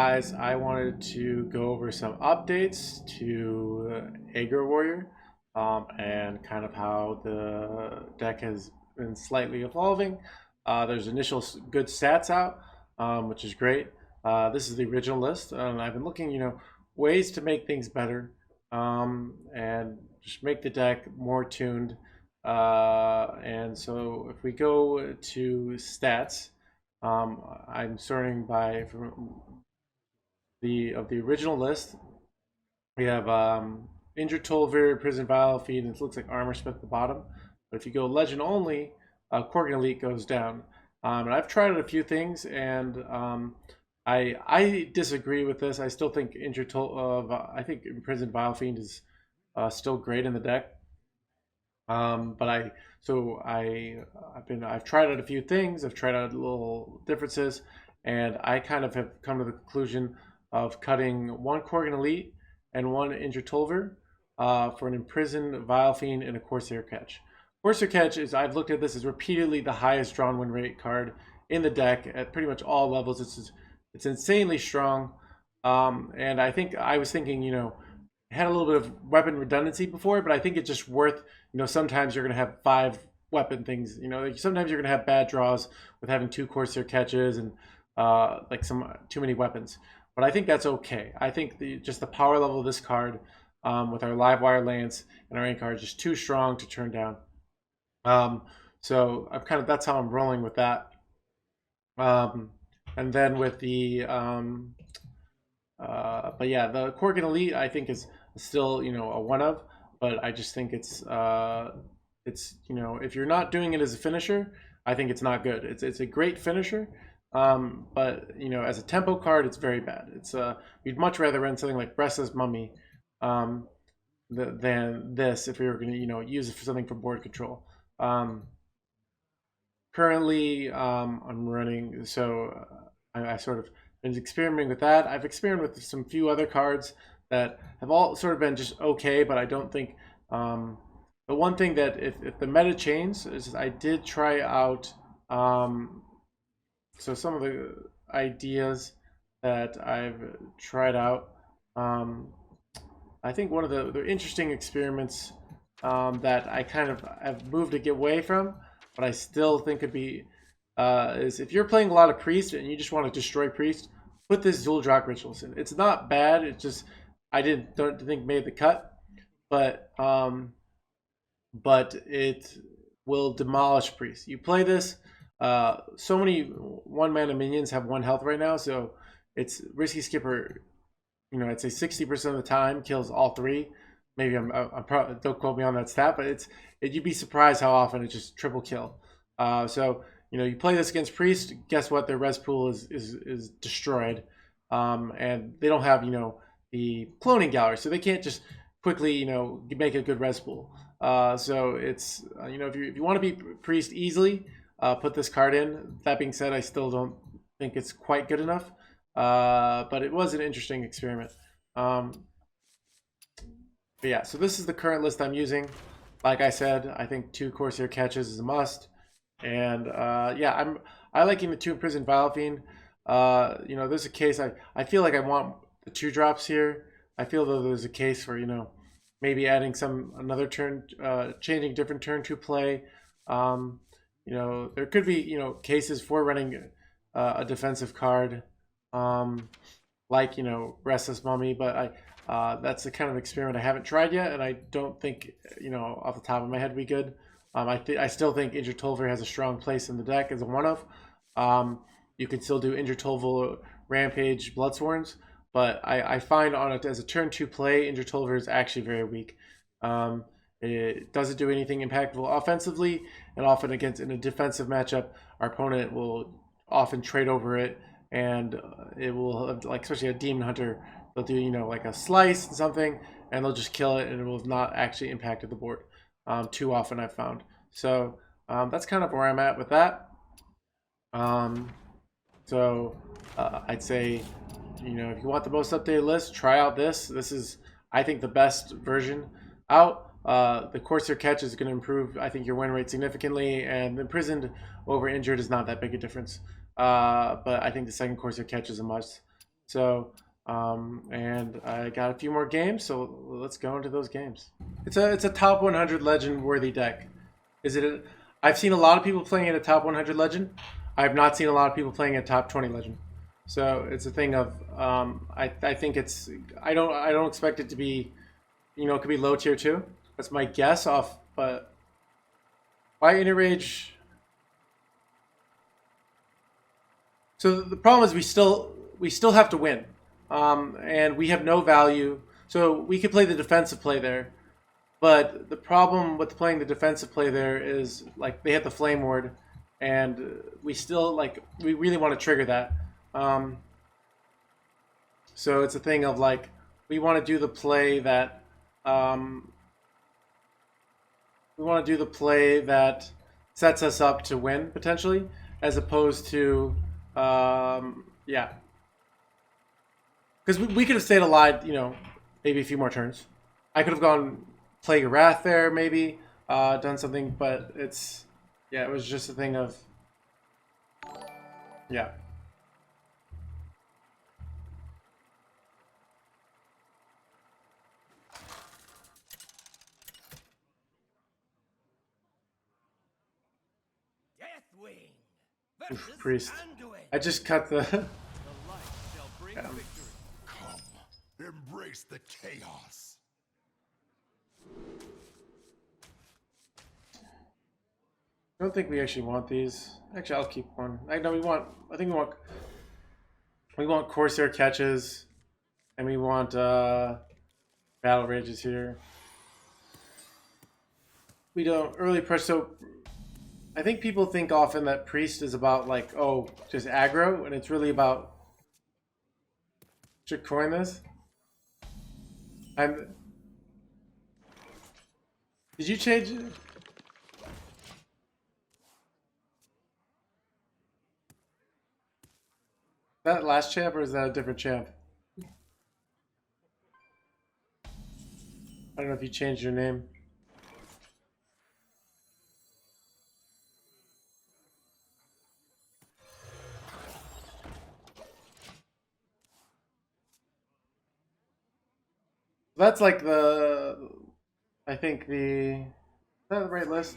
guys, I wanted to go over some updates to Aegir Warrior and kind of how the deck has been slightly evolving. There's initial good stats out, which is great. This is the original list, and I've been looking, ways to make things better and just make the deck more tuned. And so if we go to stats, I'm starting by from the original list. We have Injured Tolver, Prison Vial Feed, and it looks like Armor Smith at the bottom. But if you go Legend only, Korgan Elite goes down. And I've tried out a few things, and I disagree with this. I still think I think Imprisoned Vile Fiend is still great in the deck. But I've tried out a few things. I've tried out little differences, and I kind of have come to the conclusion of cutting one Korgan Elite and one Injured Tolver for an Imprisoned Vile Fiend and a Corsair Catch. Corsair Catch I've looked at this as repeatedly the highest drawn win rate card in the deck at pretty much all levels. It's insanely strong, and I think I was thinking, had a little bit of weapon redundancy before, but I think it's just worth, sometimes you're going to have 5 weapon things. Sometimes you're going to have bad draws with having 2 Corsair Catches and like some too many weapons. But I think that's okay. I think just the power level of this card with our Livewire Lance and our Anchor is just too strong to turn down. So that's how I'm rolling with that. And then with the but yeah, the Korgan Elite I think is still a one of, but I just think it's if you're not doing it as a finisher, I think it's not good. It's a great finisher, but as a tempo card, it's very bad. We'd much rather run something like Restless Mummy than this if we were going to use it for something for board control. Currently, I'm running, so I sort of been experimenting with that. I've experimented with some few other cards that have all sort of been just okay, but I don't think. The one thing that if the meta changes is I did try out. So some of the ideas that I've tried out. I think one of the interesting experiments that I kind of have moved to get away from, but I still think could be is if you're playing a lot of Priest and you just want to destroy Priest, put this Zul'Jok Rituals in. It's not bad. It's just I don't think made the cut, but it will demolish Priest. You play this. So many 1-mana minions have 1 health right now, so it's Risky Skipper. I'd say 60% of the time kills all 3. Maybe I'm probably, don't quote me on that stat, but you'd be surprised how often it's just triple kill. So you play this against Priest. Guess what? Their res pool is destroyed, and they don't have the cloning gallery, so they can't just quickly make a good res pool. So it's if you want to beat Priest easily, put this card in. That being said, I still don't think it's quite good enough, but it was an interesting experiment. But yeah, so this is the current list I'm using. Like I said, I think 2 Corsair Catches is a must, and yeah, I liking the 2 Imprisoned Vile Fiend. There's a case I feel like I want the 2 drops here. I feel though there's a case for maybe adding another turn, changing different turn to play. There could be cases for running a defensive card, like Restless Mummy, but that's the kind of experiment I haven't tried yet, and I don't think off the top of my head would be good. I still think Injured Tolver has a strong place in the deck as a one of. You could still do Injured Tolver, Rampage, Bloodsworns, but I find on it as a turn 2 play, Injured Tolver is actually very weak. It doesn't do anything impactful offensively, and often in a defensive matchup, our opponent will often trade over it, and it will especially a Demon Hunter, they'll do like a slice and something, and they'll just kill it, and it will not actually impacted the board too often, I've found. So that's kind of where I'm at with that. I'd say if you want the most updated list, try out this. This is, I think, the best version out. The Corsair Catch is going to improve, I think, your win rate significantly, and Imprisoned over Injured is not that big a difference. But I think the second Corsair Catch is a must. So, and I got a few more games, so let's go into those games. It's a top 100 legend worthy deck. Is it? I've seen a lot of people playing at a top 100 legend. I have not seen a lot of people playing at top 20 legend. So it's a thing of I think it's I don't expect it to be, it could be low tier too. That's my guess off, but why Inner Rage? So the problem is we still have to win, and we have no value. So we could play the defensive play there, but the problem with playing the defensive play there is like they have the Flame Ward, and we really want to trigger that. Um, so it's a thing of like we want to do the play that um, we want to do the play that sets us up to win potentially, as opposed to yeah, because we could have stayed alive, maybe a few more turns. I could have gone Plague of Wrath there, maybe done something, but it was just a thing of yeah. Deathwing Oof, versus Priest. Anduin. I just cut the. The light shall bring victory. Come, embrace the chaos. I don't think we actually want these. Actually, I'll keep one. I know we want. I think we want Corsair catches, and we want battle rages here. We don't early pressure. So I think people think often that Priest is about like, oh, just aggro, and it's really about. Should coin this. I'm. Did you change it? That last champ, or is that a different champ? I don't know if you changed your name. That's like I think is that the right list?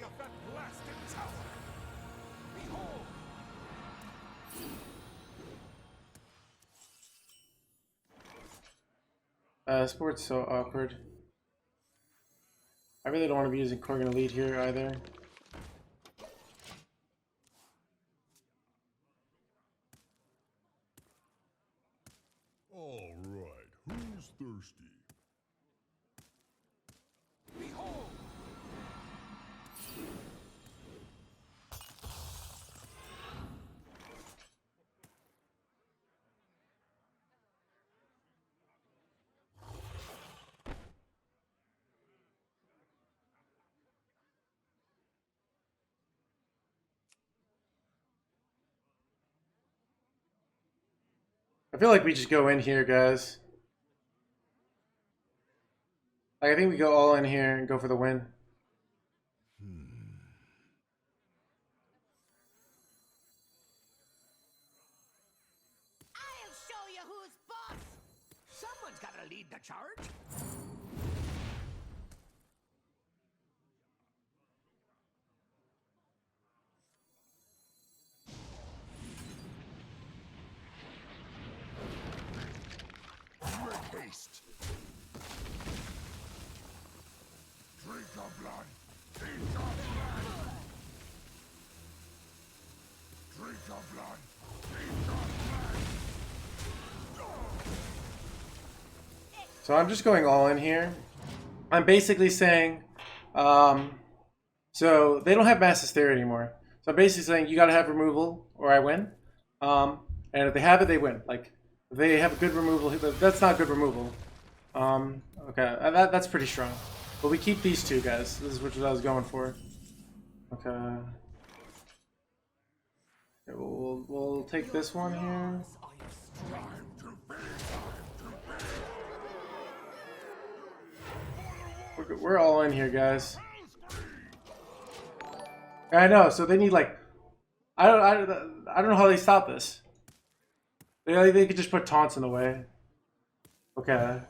Sport's so awkward. I really don't want to be using Korgan Elite here either. All right, who's thirsty? Behold, I feel like we just go in here, guys. Like, I think we go all in here and go for the win. I'll show you who's boss. Someone's got to lead the charge. Make haste. Drink of blood. Eat of blood. Drink of blood. Eat of blood. So I'm just going all in here. I'm basically saying, so they don't have Mass Hysteria anymore. So I'm basically saying you got to have removal or I win. And if they have it, they win. Like if they have a good removal, that's not good removal. Okay, that's pretty strong. But we keep these two guys. This is what I was going for. Okay. Okay, we'll take this one here. We're all in here, guys. I know. So they need like, I don't know how they stop this. They could just put taunts in the way. Okay.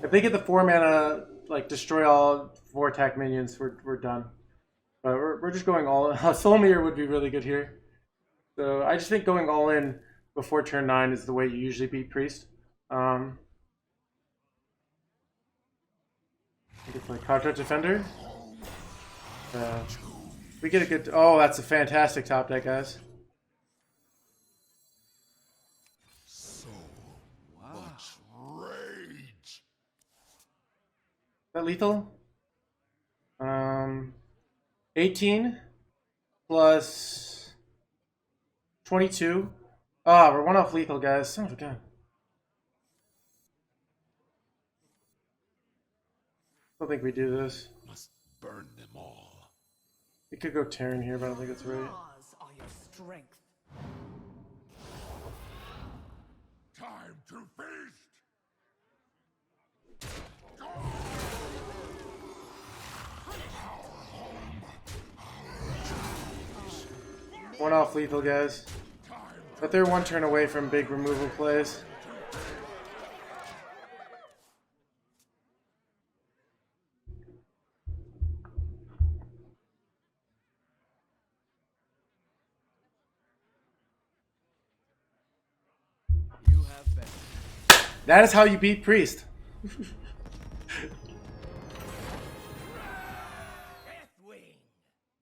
If they get the 4 mana, like destroy all 4 attack minions, we're done. But we're just going all in. Solmir would be really good here. So I just think going all in before turn 9 is the way you usually beat Priest. I think it's like Cloud Defender. We get a good. Oh, that's a fantastic top deck, guys. So much rage. Is that lethal? 18 plus 22. Ah, we're 1 off lethal, guys. Son of a gun. I don't think we do this. Must burn them all. We could go Terran here, but I don't think it's right. Claws are your strength. Time to feast. 1 off lethal, guys. But they're 1 turn away from big removal plays. You have been. That is how you beat Priest. Deathwing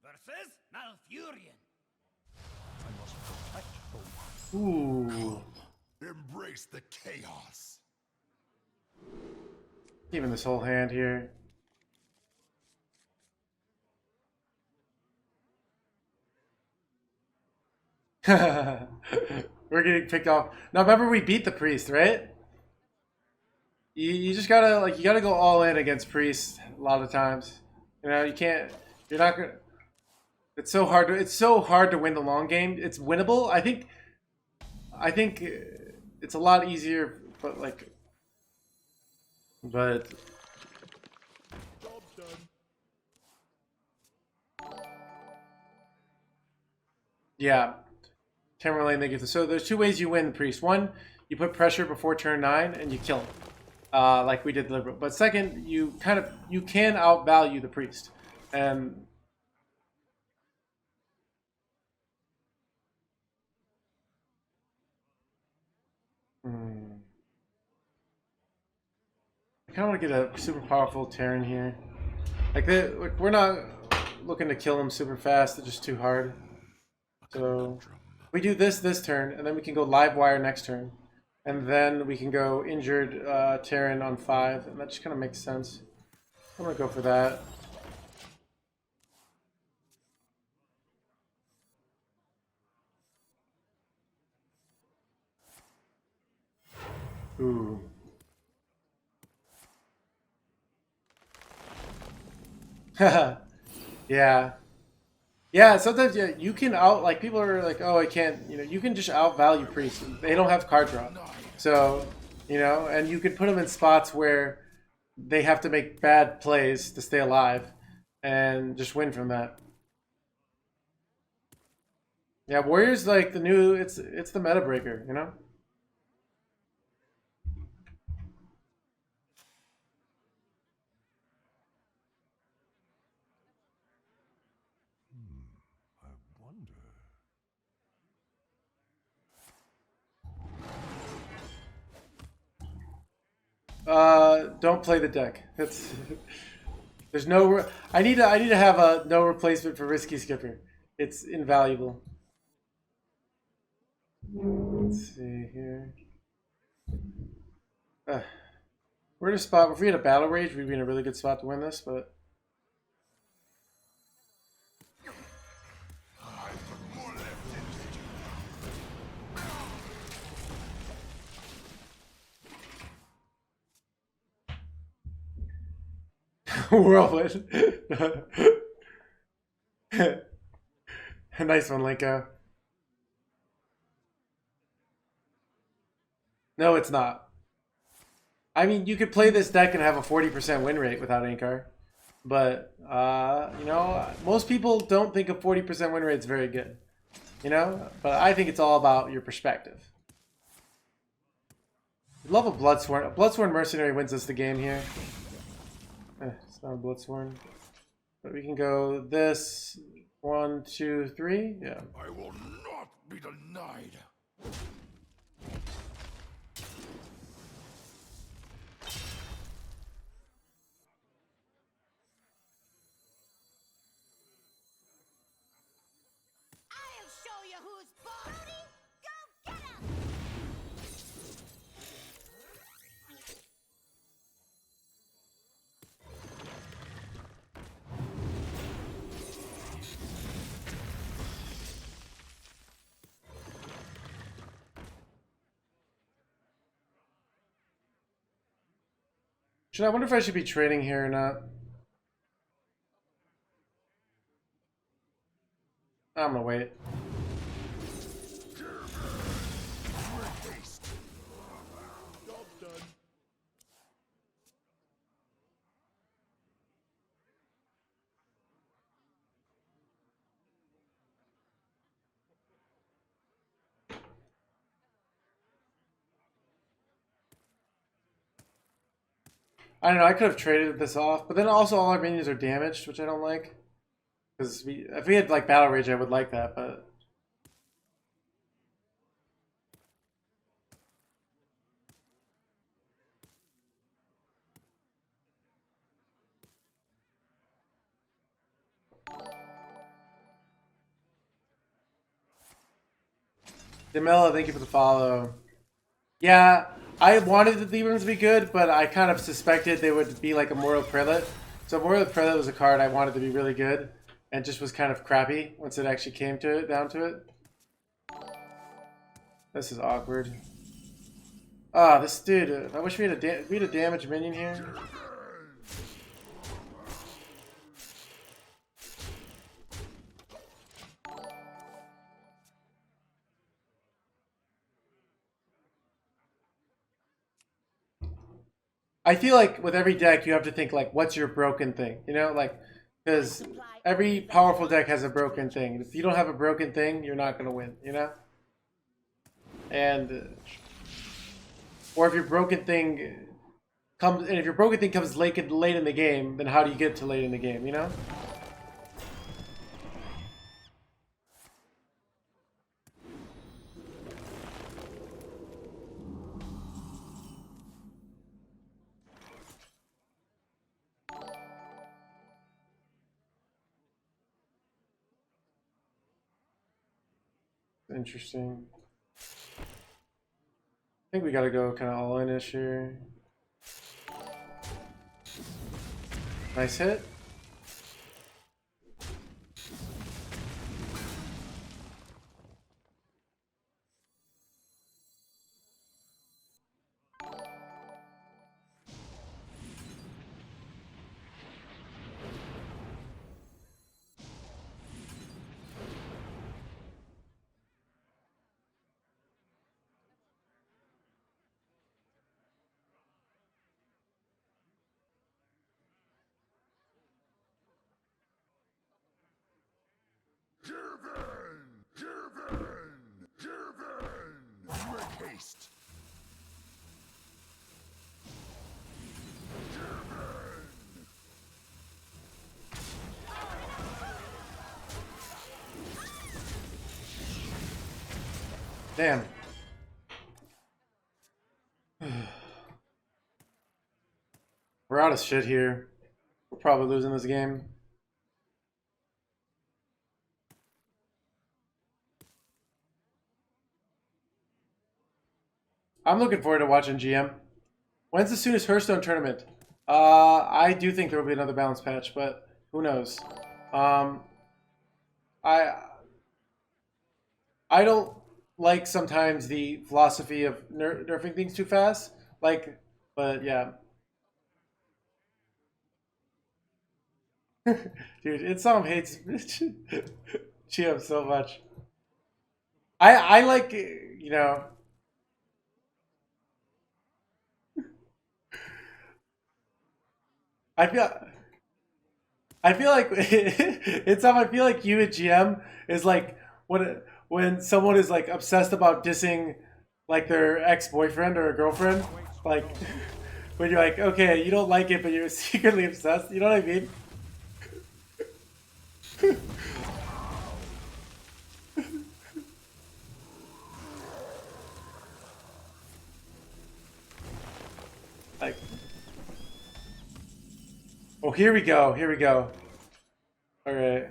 versus Malfurion. Ooh. Embrace the chaos. Even this whole hand here. We're getting picked off. Now remember we beat the Priest, right? You just gotta you gotta go all in against Priest a lot of times. You know, you're not gonna it's so hard to win the long game. It's winnable. I think it's a lot easier, but yeah. Tamerlane, they get this. So there's 2 ways you win the Priest. One, you put pressure before turn 9 and you kill him, like we did Liberal. But second, you can outvalue the Priest, and I kind of want to get a super powerful Terran here. Like we're not looking to kill him super fast. It's just too hard. So we do this turn, and then we can go live wire next turn, and then we can go injured Terran on 5, and that just kind of makes sense. I'm gonna go for that. Ooh. Yeah. Yeah, sometimes you can people are like, oh, I can't, you can just outvalue Priest. They don't have card draw. So, and you can put them in spots where they have to make bad plays to stay alive and just win from that. Yeah, Warrior's like the new, it's the meta breaker, I wonder. Don't play the deck. There's no. I need to have a no replacement for Risky Skipper. It's invaluable. Let's see here. We're in a spot. If we had a battle rage, we'd be in a really good spot to win this. But whirlwind. Nice one, Linko. No, it's not. I mean, you could play this deck and have a 40% win rate without Ankar. But, most people don't think a 40% win rate is very good. But I think it's all about your perspective. Love a Bloodsworn. A Bloodsworn Mercenary wins us the game here. It's not a Bloodsworn. But we can go this. 1, 2, 3. Yeah. I will not be denied. I'll show you who's boss. Rudy, go get him! I wonder if I should be trading here or not. I'm gonna wait. I don't know, I could have traded this off, but then also all our minions are damaged, which I don't like. Because if we had like Battle Rage, I would like that, but... Demilla, thank you for the follow. Yeah, I wanted the Demons to be good, but I kind of suspected they would be like a Mortal Prelate. So Mortal Prelate was a card I wanted to be really good, and just was kind of crappy once it actually came to it, down to it. This is awkward. Ah, this dude. I wish we had a damaged minion here. I feel like with every deck you have to think like, what's your broken thing? You know, like, because every powerful deck has a broken thing. If you don't have a broken thing, you're not gonna win. You know, and or if your broken thing comes, and if your broken thing comes late in the game, then how do you get to late in the game? You know. Interesting. I think we gotta go kind of all in-ish here. Nice hit. Make haste. Damn. We're out of shit here. We're probably losing this game. I'm looking forward to watching GM. When's the soonest Hearthstone tournament? I do think there will be another balance patch, but who knows? I don't like sometimes the philosophy of nerfing things too fast. Like, but yeah. Dude, Insom hates GM so much. I like, you know. I feel like it's I feel like you at GM is like when someone is like obsessed about dissing like their ex-boyfriend or a girlfriend. Like when you're like, okay, you don't like it, but you're secretly obsessed. You know what I mean? Like, oh, here we go. Here we go. All right.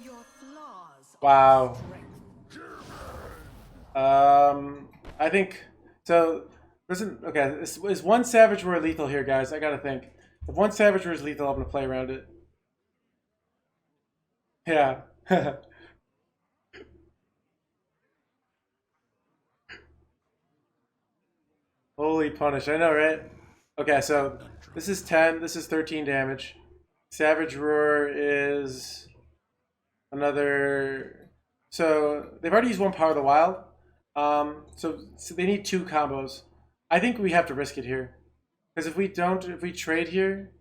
Your flaws Wow. I think so. Listen, okay. Is one Savage Roar lethal here, guys? I gotta think. If one Savage Roar is lethal, I'm gonna play around it. Yeah. Holy punish! I know, right? Okay, so this is 10. This is 13 damage. Savage Roar is another. So they've already used one Power of the Wild. So they need two combos. I think we have to risk it here. Because if we don't, if we trade here,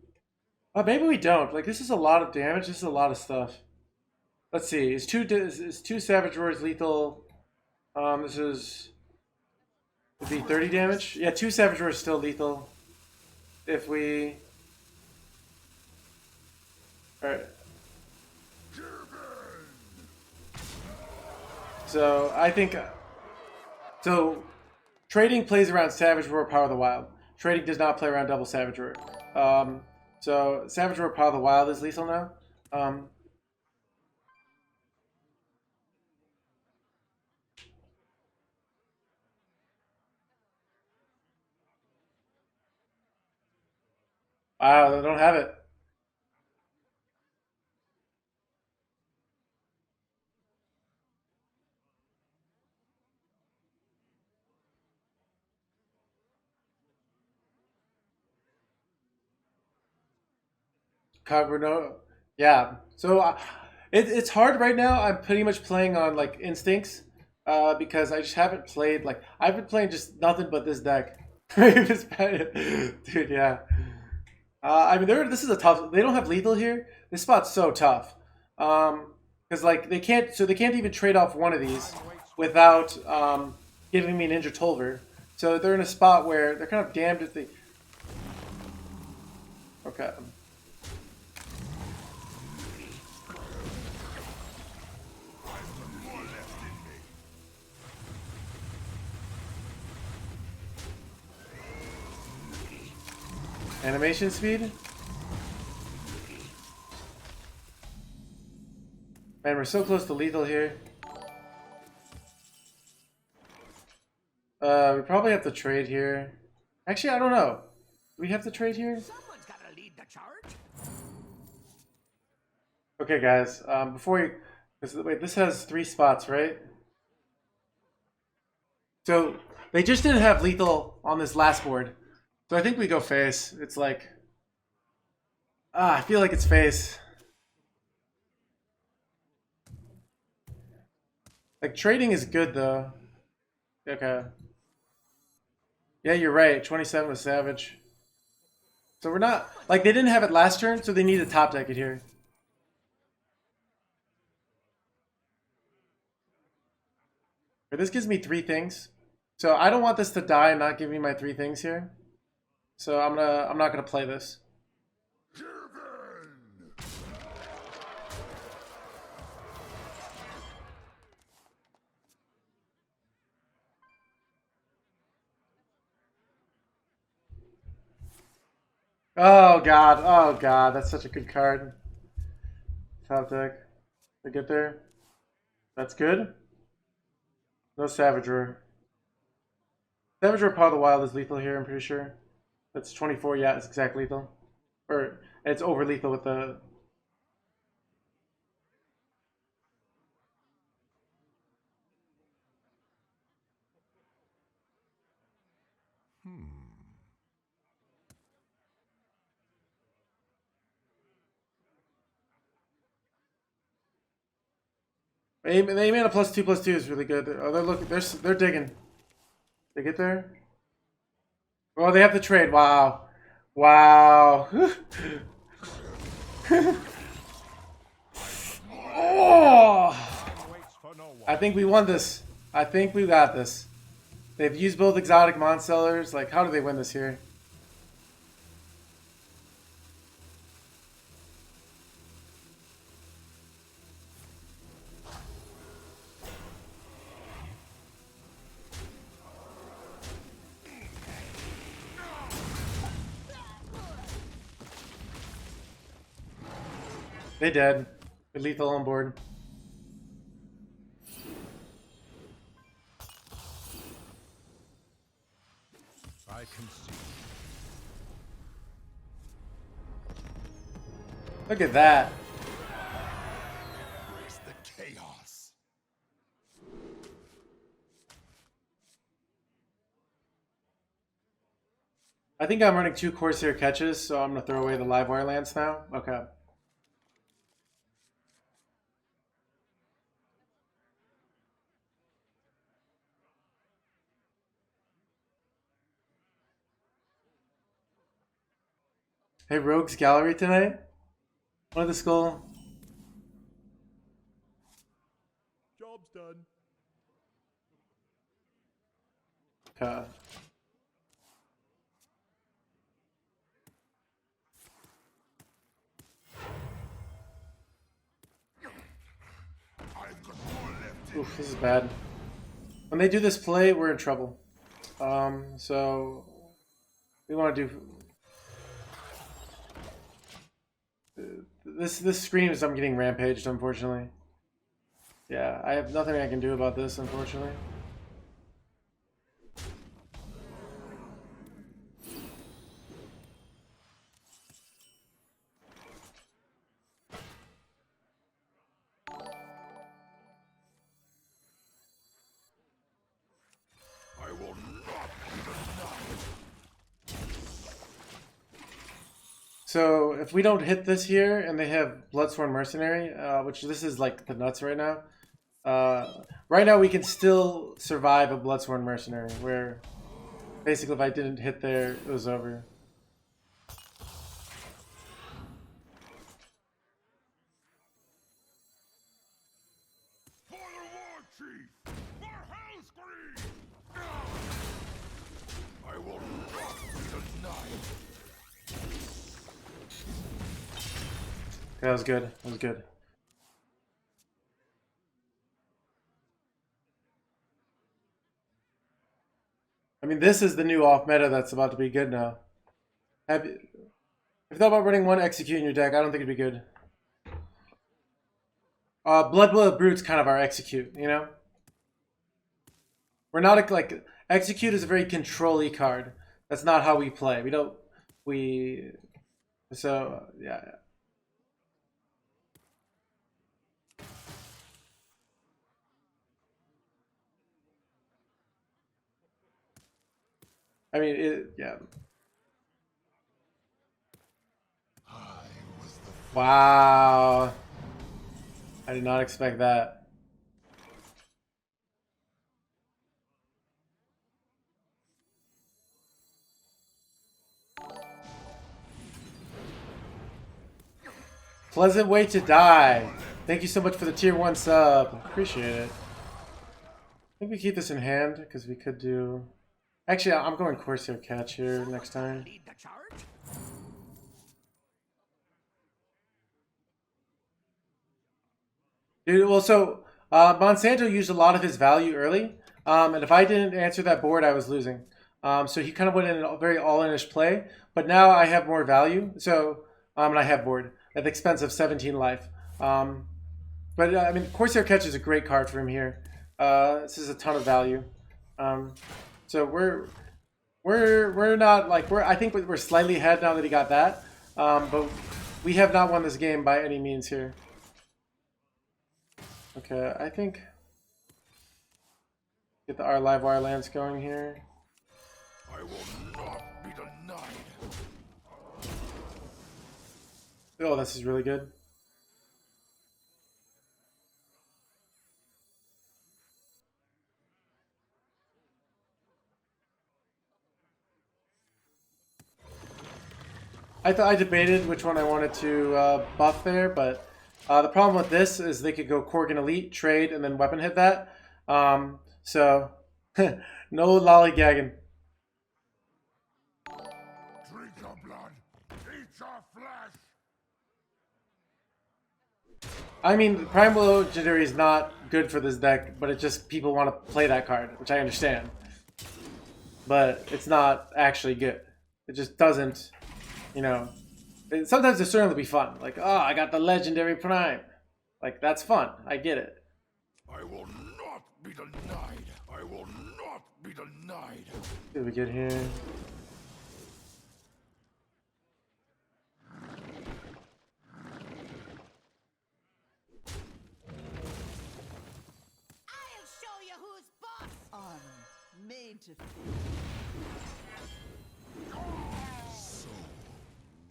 oh, maybe we don't. Like this is a lot of damage. This is a lot of stuff. Let's see. Is two Savage Roars lethal? This is would be 30 damage. Yeah, two Savage Roars still lethal. If we, all right. So I think so. Trading plays around Savage Roar, Power of the Wild. Trading does not play around double Savage Roar. So Savage Roar, Power of the Wild is lethal now. Wow, they don't have it. Kagrano, yeah. So it's hard right now. I'm pretty much playing on like instincts, because I just haven't played like I've been playing just nothing but this deck. Dude, yeah. I mean, this is a tough. They don't have lethal here. This spot's so tough. Because like they can't even trade off one of these without giving me Ninja Tolver. So they're in a spot where they're kind of damned if they. Okay. Animation speed? Man, we're so close to lethal here. We probably have to trade here. Actually, I don't know. Do we have to trade here? Someone's gotta lead the charge. Okay, guys. Before you, wait, this has 3 spots, right? So they just didn't have lethal on this last board, so I think we go face. It's like, I feel like it's face. Like trading is good though. Okay. Yeah, you're right. 27 was Savage. So we're not like they didn't have it last turn, so they need to top deck it here. But this gives me 3 things. So I don't want this to die and not give me my 3 things here. So I'm not gonna play this. Oh god, that's such a good card. Top deck. I get there. That's good. No Savager. Savager Power of the Wild is lethal here, I'm pretty sure. That's 24, yeah, it's exact lethal. Or it's over lethal with the. They made a +2/+2 is really good. Oh, they're looking. They're digging. They get there. Well, they have to trade. Wow, wow. Oh, I think we won this. I think we got this. They've used both exotic Monstellers. Like, how do they win this here? They dead. With lethal on board. I can see. Look at that. Embrace the chaos. I think I'm running 2 Corsair catches, so I'm gonna throw away the Livewire Lance now. Okay. Hey, Rogues Gallery tonight? One of the skull. Job's done. Okay. I've got more left. Oof, this is bad. When they do this play, we're in trouble. So we want to do this screams I'm getting rampaged, unfortunately. Yeah, I have nothing I can do about this, unfortunately. I will not be denied. So if we don't hit this here and they have Bloodsworn Mercenary, which this is like the nuts right now. Right now we can still survive a Bloodsworn Mercenary, where basically if I didn't hit there, it was over. For the war chief! For Hellscream! I will not be denied. That was good. That was good. I mean, this is the new off meta that's about to be good now. If you thought about running 1 Execute in your deck, I don't think it'd be good. Blood Brute's kind of our Execute, you know? We're not like Execute is a very control-y card. That's not how we play. So yeah. I mean, yeah. I was the Wow. I did not expect that. Pleasant way to die. Thank you so much for the tier 1 sub. Appreciate it. I think we keep this in hand because we could do. Actually, I'm going Corsair Catch here next time. Lead the charge? Dude, well, so Monsanto used a lot of his value early, and if I didn't answer that board, I was losing. So he kind of went in a very all-in-ish play, but now I have more value, so and I have board at the expense of 17 life. But I mean, Corsair Catch is a great card for him here. This is a ton of value. So we're not like I think we're slightly ahead now that he got that, but we have not won this game by any means here. Okay, I think get our Livewire Lance going here. I will not be denied. Oh, this is really good. I debated which one I wanted to buff there, but the problem with this is they could go Korgan Elite, trade, and then weapon hit that. So, no lollygagging. Drink your blood. Eat your flesh. I mean, Primal Legendary is not good for this deck, but it just people want to play that card, which I understand. But it's not actually good. It just doesn't, you know. Sometimes it's certainly be fun. Like, oh, I got the Legendary Prime. Like, that's fun. I get it. I will not be denied. I will not be denied. What did we get here? I'll show you who's boss. Honor made to fit. So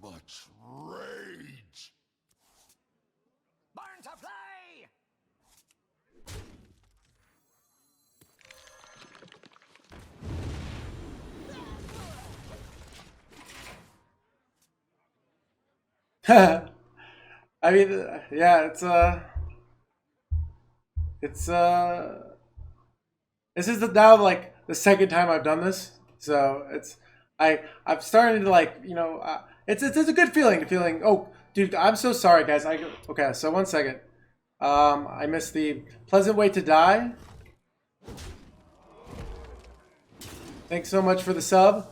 much rage. Burn to fly. I mean, yeah, this is now like the second time I've done this, so I'm starting to like, you know, it's a good feeling. Oh, dude, I'm so sorry, guys. Okay, so 1 second. I missed the Pleasant Way to Die. Thanks so much for the sub.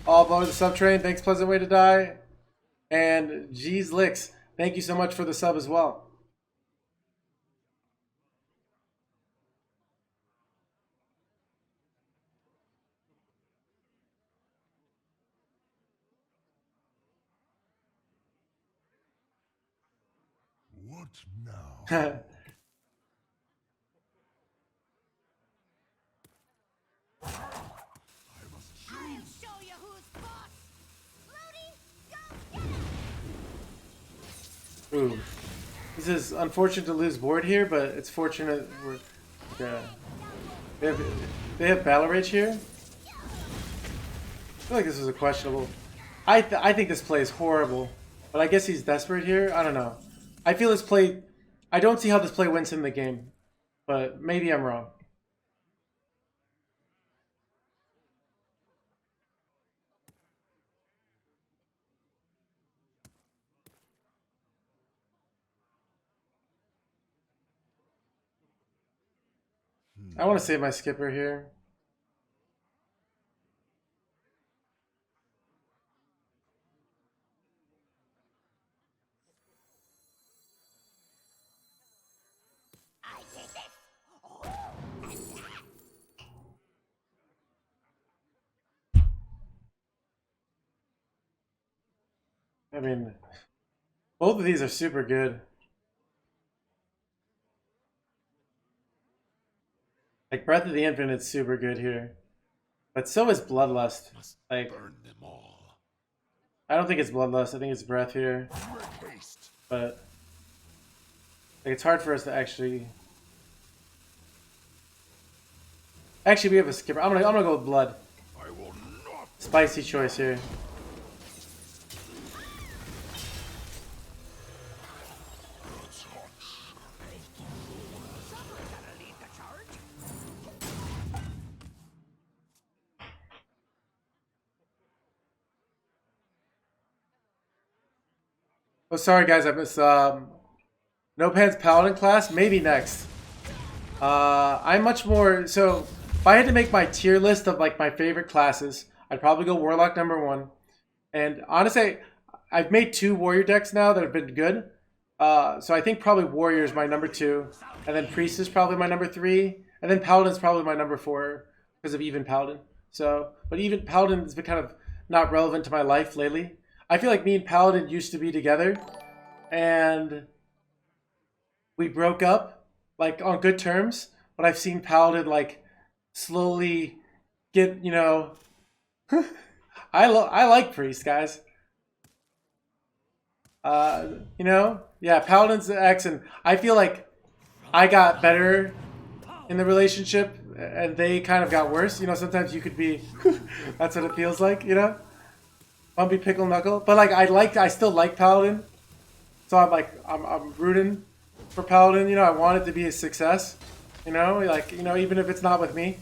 All aboard the sub train. Thanks, Pleasant Way to Die. And G's Licks, thank you so much for the sub as well. What now? I'll show you who's boss. Loading, go get it. Ooh. This is unfortunate to lose board here, but it's fortunate we're... Yeah. They have Battle Rage here? I feel like this is a questionable... I think this play is horrible, but I guess he's desperate here? I don't know. I feel this play... I don't see how this play wins him the game, but maybe I'm wrong. I want to save my skipper here. I did this. I mean, both of these are super good. Like, Breath of the Infinite's super good here. But so is Bloodlust. Like, Burn them all. I don't think it's Bloodlust. I think it's Breath here. Make haste. But like, it's hard for us to actually... Actually, we have a skipper. I'm gonna go with Blood. I will not. Spicy choice here. Someone's gotta lead the charge. Oh, sorry guys, I missed No Pants Paladin class. Maybe next. I'm much more so. If I had to make my tier list of like my favorite classes, I'd probably go Warlock #1. And honestly, I've made 2 Warrior decks now that have been good. So I think probably Warrior is my #2, and then Priest is probably my #3, and then Paladin's probably my #4 because of Even Paladin. So, but Even Paladin has been kind of not relevant to my life lately. I feel like me and Paladin used to be together, and we broke up like on good terms. But I've seen Paladin like slowly get, you know. I like Priest, guys. You know, yeah, Paladin's the X, and I feel like I got better in the relationship, and they kind of got worse. You know, sometimes you could be. That's what it feels like, you know. Bumpy Pickle Knuckle, but like I still like Paladin, so I'm rooting for Paladin. You know, I want it to be a success. You know, like, you know, even if it's not with me.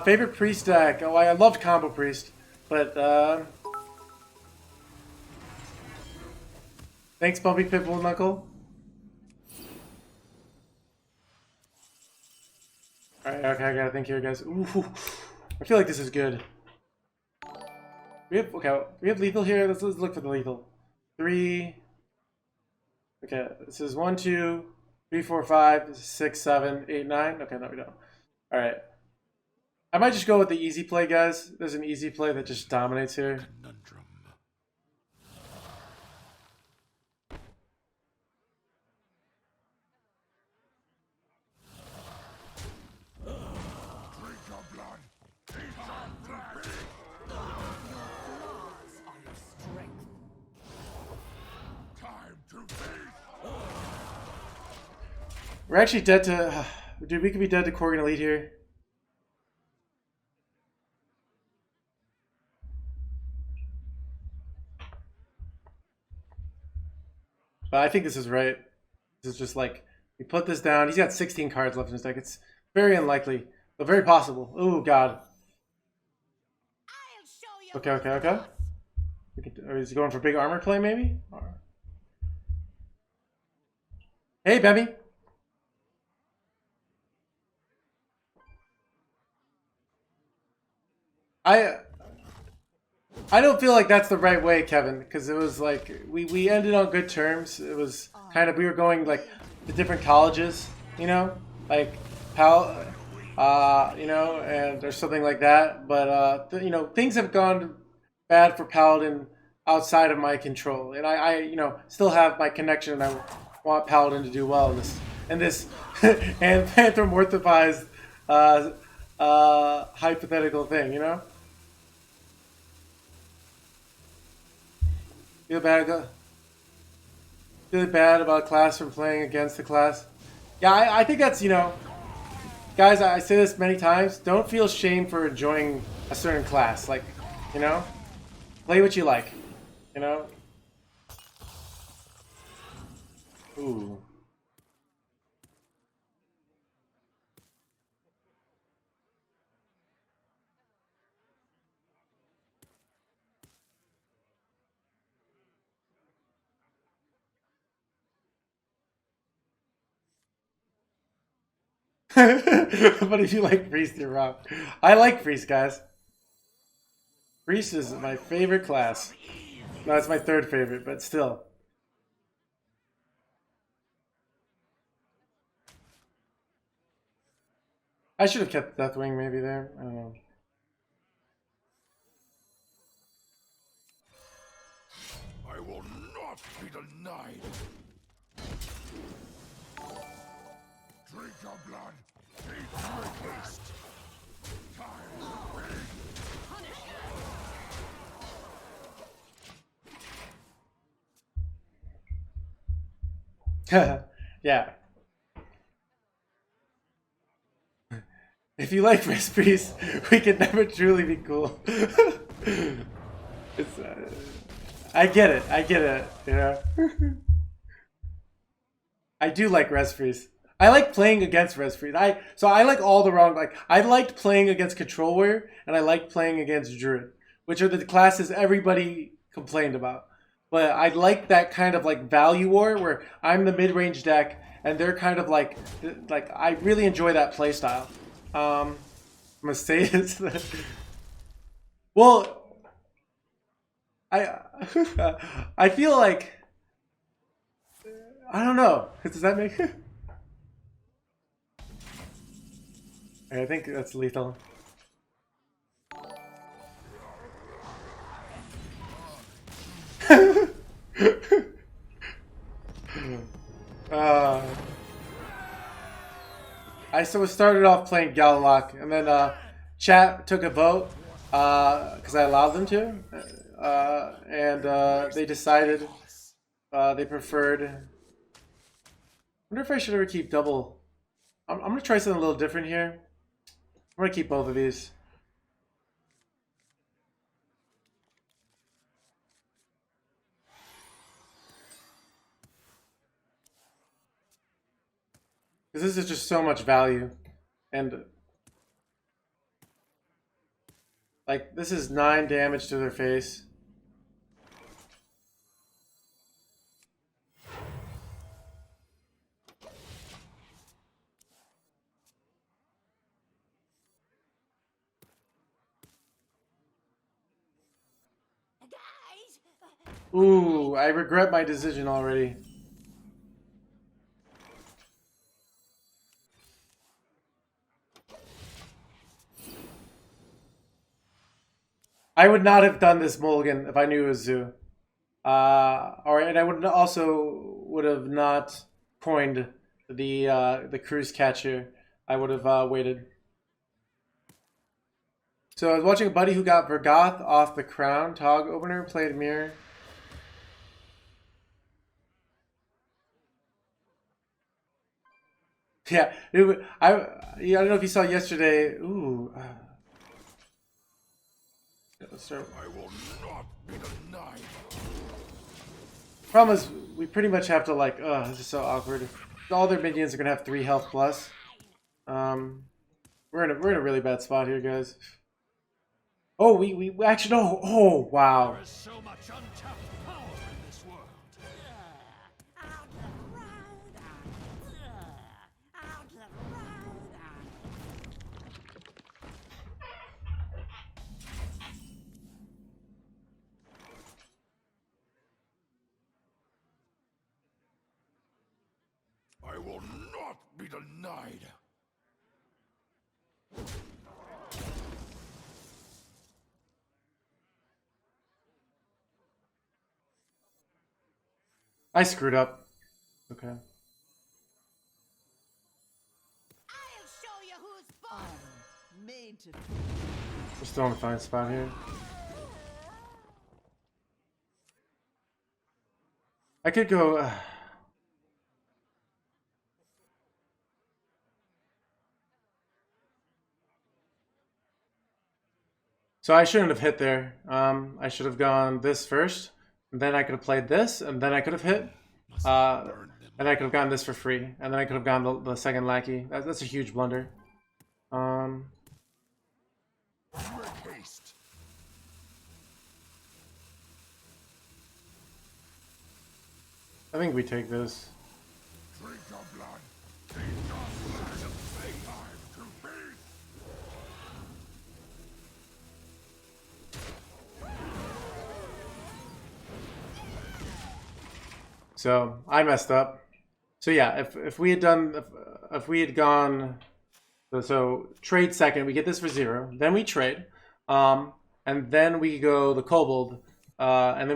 Favorite priest deck? Oh, I loved combo priest, but thanks, Bumpy Pitbull Knuckle. All right, okay, I gotta think here, guys. Ooh, I feel like this is good. We have lethal here. Let's look for the lethal. 3. Okay, this is 1, 2, 3, 4, 5, 6, 7, 8, 9. Okay, no, we don't. All right. I might just go with the easy play, guys. There's an easy play that just dominates here. Conundrum. Drink your blood. Eat your flesh. Flaws are your strength. Time to feast. We're actually dead to... Dude, we could be dead to Korgan Elite here. But I think this is right. This is just like, we put this down. He's got 16 cards left in his deck. It's very unlikely, but very possible. Oh, God. I'll show you. Okay, okay, okay. Is he going for big armor play, maybe? Hey, Bebby. I don't feel like that's the right way, Kevin, because it was like we ended on good terms. It was kind of, we were going like to different colleges, you know, like you know, and or something like that. But you know, things have gone bad for Paladin outside of my control, and I you know, still have my connection, and I want Paladin to do well in this anthropomorphized hypothetical thing, you know. Feel bad about class from playing against the class. Yeah, I think that's, you know, guys, I say this many times. Don't feel shame for enjoying a certain class. Like, you know, play what you like. You know. Ooh. But if you like Priest, you're wrong. I like Priest, guys. Priest is my favorite class. No, it's my third favorite, but still. I should have kept Deathwing maybe there. I don't know. I will not be denied. Drink your blood. Eat your haste. Time to feast. Yeah. If you like Wrist Priest, we can never truly be cool. It's, I get it. I get it. You know. I do like Rest Priest. I like playing against Rest Priest. I like all the wrong, like I liked playing against Control Warrior and I liked playing against Druid, which are the classes everybody complained about. But I like that kind of like value war where I'm the mid-range deck and they're kind of like I really enjoy that play style. I'm gonna say this. Well, I I feel like I don't know. Does that make? I think that's lethal. uh, I started off playing Galalock, and then chat took a vote because I allowed them to, and they decided they preferred. I wonder if I should ever keep double. I'm gonna try something a little different here. I'm gonna keep both of these. Because this is just so much value. And like this is 9 damage to their face. Guys, Ooh, I regret my decision already. I would not have done this mulligan if I knew it was Zoo. And I would have not coined the cruise catcher. I would have waited. So I was watching a buddy who got Vergoth off the Crown Tog opener, played Mirror. Yeah, I don't know if you saw yesterday. Ooh. So, I will not be denied. problem is, we pretty much have to like. This is so awkward. All their minions are gonna have 3 health plus. We're in a really bad spot here, guys. Oh, we actually no. Oh, wow. There is so much untapped power in this world. out the road, out the road. I will not be denied. I screwed up. Okay. I'll show you who's boss. Made to fit. We're still in a fine spot here. I could go. So I shouldn't have hit there. I should have gone this first, and then I could have played this, and then I could have hit. And I could have gotten this for free, and then I could have gone the second lackey. That's a huge blunder. Make haste. I think we take this. Drink your blood. Taste your blood. Time to feast. So I messed up. So yeah, if we had done if we had gone so trade second, we get this for 0. Then we trade, and then we go the kobold, and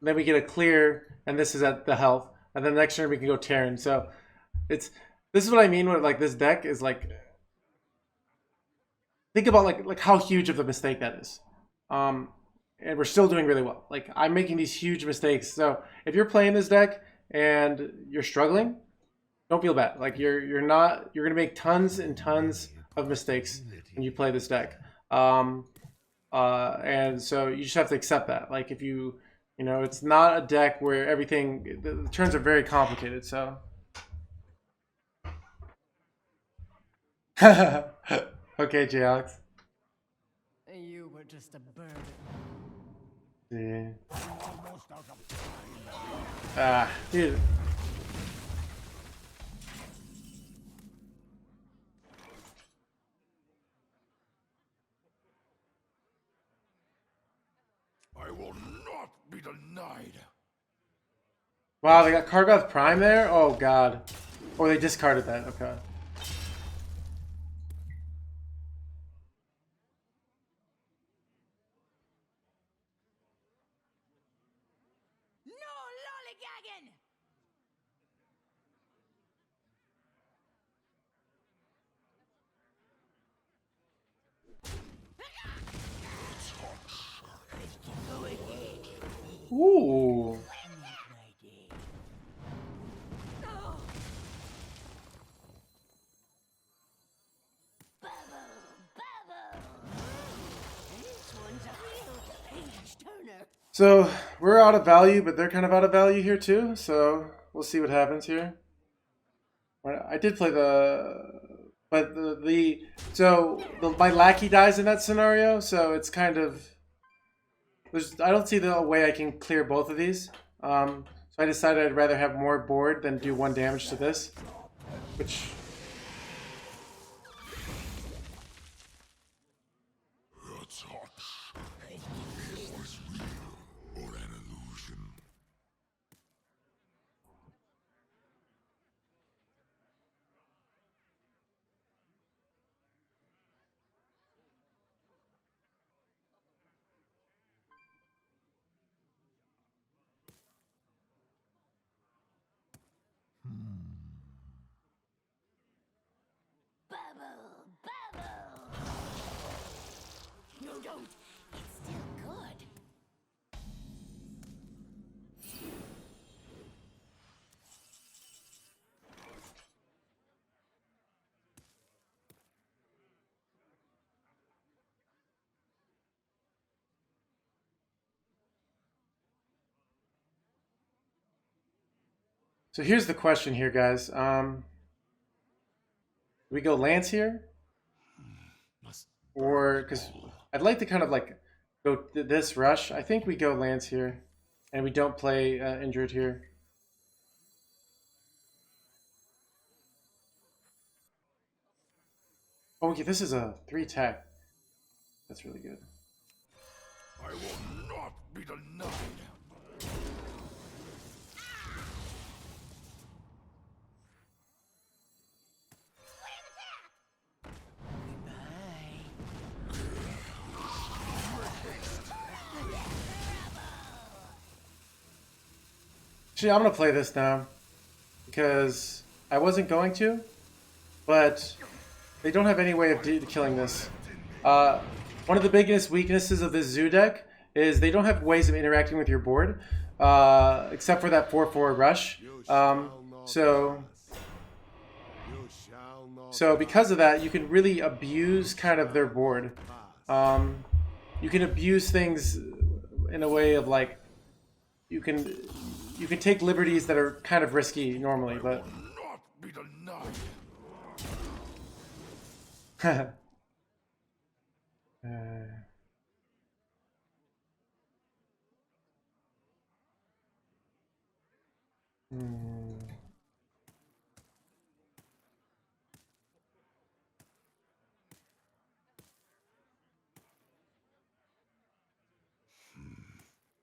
then we get a clear, and this is at the health, and then next turn we can go Terran. So this is what I mean with like this deck is like think about like how huge of a mistake that is. And we're still doing really well. Like I'm making these huge mistakes. So if you're playing this deck and you're struggling, don't feel bad. Like you're gonna make tons and tons of mistakes when you play this deck. And so you just have to accept that. Like if you know, it's not a deck where everything the turns are very complicated. So okay, J Alex. You were just a bird. Yeah. Almost out of time. Dude. I will not be denied. Wow, they got Kargoth Prime there? Oh god. Oh, they discarded that. Okay. No lollygagging. Ooh. This one's a real page turner. So we're out of value, but they're kind of out of value here too. So we'll see what happens here. I did play but my lackey dies in that scenario, so it's kind of I don't see the way I can clear both of these. So I decided I'd rather have more board than do 1 damage to this, which. Your touch. Is this real or an illusion? Bubble, bubble. No, don't. It's still good. So here's the question here, guys. We go Lance here, or because I'd like to kind of like go this rush. I think we go Lance here, and we don't play injured here. Oh, okay, this is a 3 attack. That's really good. I will not be denied. Actually, I'm gonna play this now because I wasn't going to, but they don't have any way of killing this. One of the biggest weaknesses of this zoo deck is they don't have ways of interacting with your board, except for that 4/4 rush. So because of that, you can really abuse kind of their board. You can abuse things in a way of like you can take liberties that are kind of risky normally, but. Not be denied.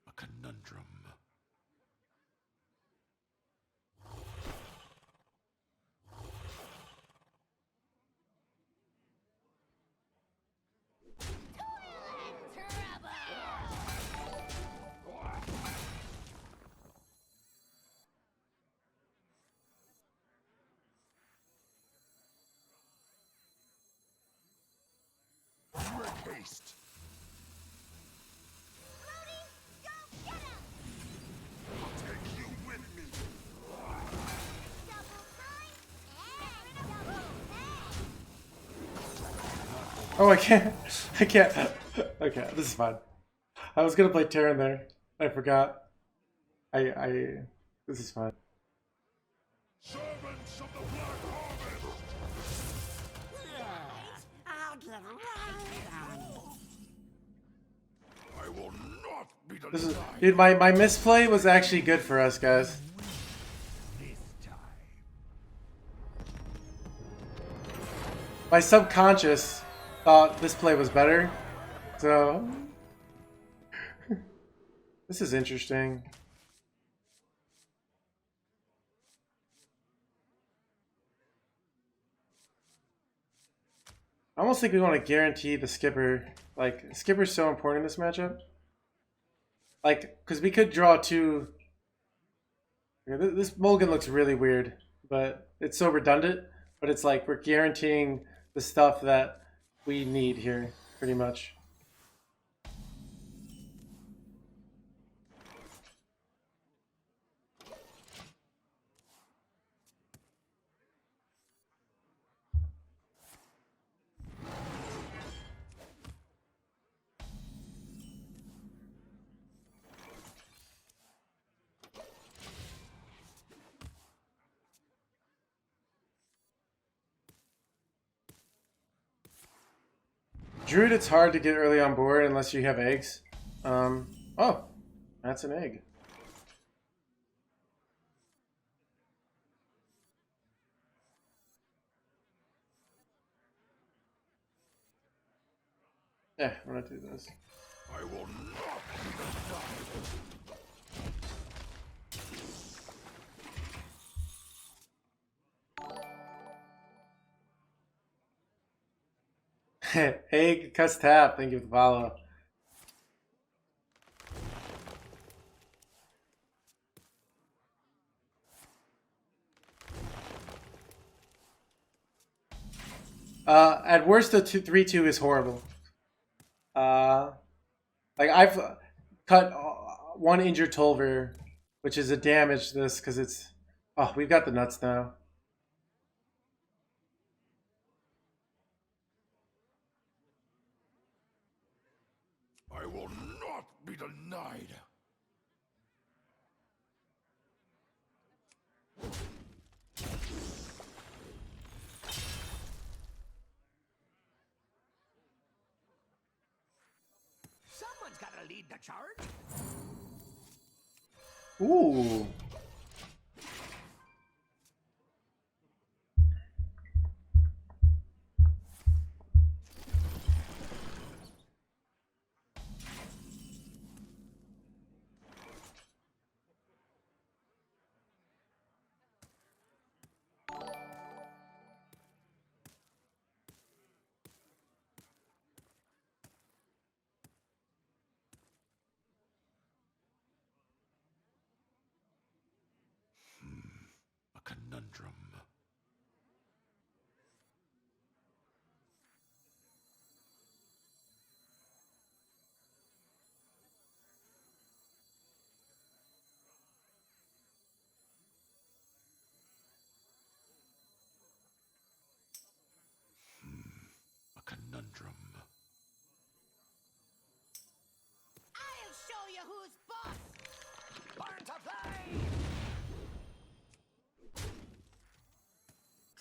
A conundrum. Make haste. I'll take you with me. Oh, I can't. I can't. Okay, this is fine. I was gonna play Terran there. I forgot. This is fine. Servants of the Black Harvest. I'll get right on it. I will not be denied. This is, dude. My misplay was actually good for us, guys. This time. My subconscious thought this play was better, so this is interesting. I almost think we want to guarantee the skipper. Like, skipper's so important in this matchup. Like, because we could draw 2. This mulligan looks really weird, but it's so redundant. But it's like we're guaranteeing the stuff that we need here, pretty much. Druid, it's hard to get early on board unless you have eggs. Oh, that's an egg. Yeah, I'm gonna do this. I will not be denied. Egg cuss tap. Thank you for the follow. At worst, the 3-2 is horrible. Like I've cut one injured Tolver, which is a damage this because it's. Oh, we've got the nuts now. I will not be denied. Someone's gotta lead the charge. Ooh. A conundrum. A conundrum. I'll show you who's boss. Burn to flame.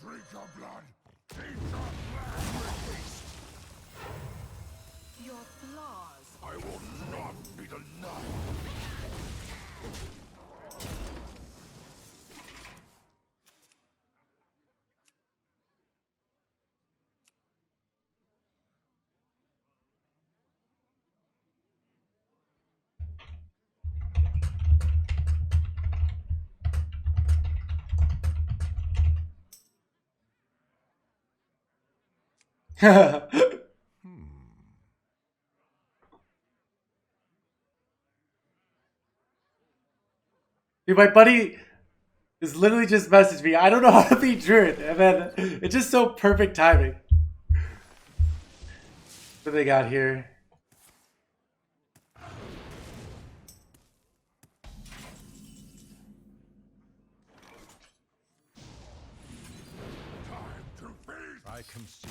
Drink your blood. Taste your blood. Your flaws. I will not be denied. Dude, my buddy is literally just messaged me. I don't know how to beat Druid, and then it's just so perfect timing. What they got here? Time to feast. I concede.